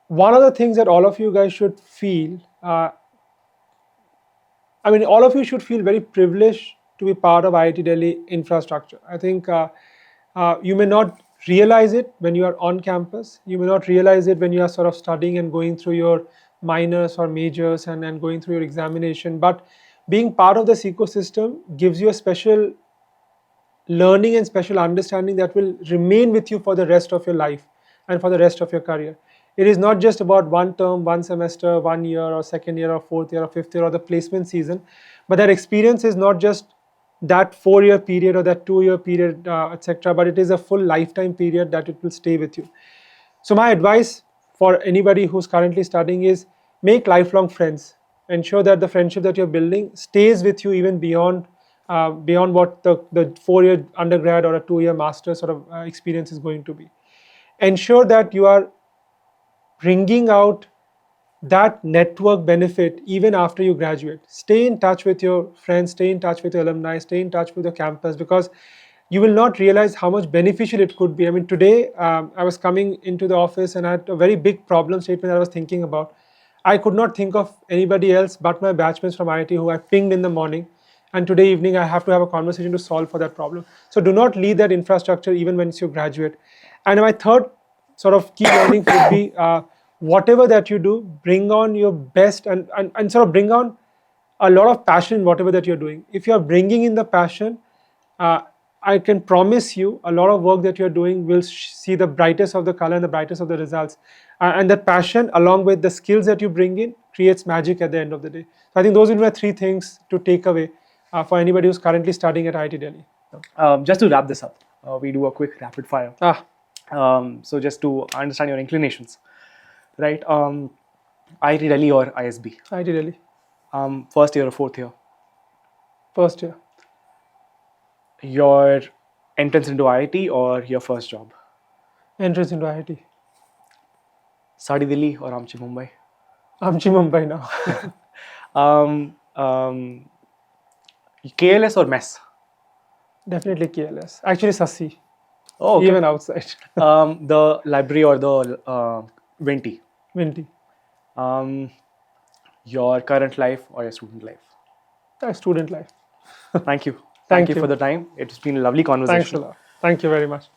[SPEAKER 1] one of the things that all of you guys should feel, all of you should feel very privileged to be part of IIT Delhi infrastructure. I think you may not realize it when you are on campus. You may not realize it when you are sort of studying and going through your minors or majors and going through your examination. But being part of this ecosystem gives you a special learning and special understanding that will remain with you for the rest of your life and for the rest of your career. It is not just about one term, one semester, 1 year or second year or fourth year or fifth year or the placement season, but that experience is not just that 4-year period or that 2-year period, etc., but it is a full lifetime period that it will stay with you. So my advice for anybody who's currently studying is make lifelong friends. Ensure that the friendship that you're building stays with you even beyond what the 4-year undergrad or a 2-year master sort of experience is going to be. Ensure that you are bringing out that network benefit even after you graduate. Stay in touch with your friends, stay in touch with your alumni, stay in touch with your campus, because you will not realize how much beneficial it could be. I mean, today I was coming into the office and I had a very big problem statement that I was thinking about. I could not think of anybody else but my batchmates from IIT who I pinged in the morning, and today evening I have to have a conversation to solve for that problem. So do not leave that infrastructure even when you graduate. And my third sort of key learning would be whatever that you do, bring on your best and sort of bring on a lot of passion in whatever that you're doing. If you're bringing in the passion, I can promise you a lot of work that you're doing will see the brightest of the color and the brightest of the results. And that passion, along with the skills that you bring in, creates magic at the end of the day. So I think those will be my 3 things to take away for anybody who's currently studying at IIT Delhi.
[SPEAKER 2] Just to wrap this up, we do a quick rapid fire. So just to understand your inclinations, right? IIT Delhi or ISB?
[SPEAKER 1] IIT Delhi.
[SPEAKER 2] First year or fourth year?
[SPEAKER 1] First year.
[SPEAKER 2] Your entrance into IIT or your first job?
[SPEAKER 1] Entrance into IIT.
[SPEAKER 2] Sadi Delhi or Amchi Mumbai?
[SPEAKER 1] Amchi Mumbai now.
[SPEAKER 2] KLS or mess?
[SPEAKER 1] Definitely KLS. Actually, Sassi.
[SPEAKER 2] Oh, okay.
[SPEAKER 1] Even outside.
[SPEAKER 2] The library or the Venti?
[SPEAKER 1] Vinti.
[SPEAKER 2] Your current life or your student life?
[SPEAKER 1] Student life.
[SPEAKER 2] Thank you.
[SPEAKER 1] Thank
[SPEAKER 2] you
[SPEAKER 1] you.
[SPEAKER 2] for the time. It's been a lovely
[SPEAKER 1] Thanks a
[SPEAKER 2] conversation.
[SPEAKER 1] lot. Thank you very much.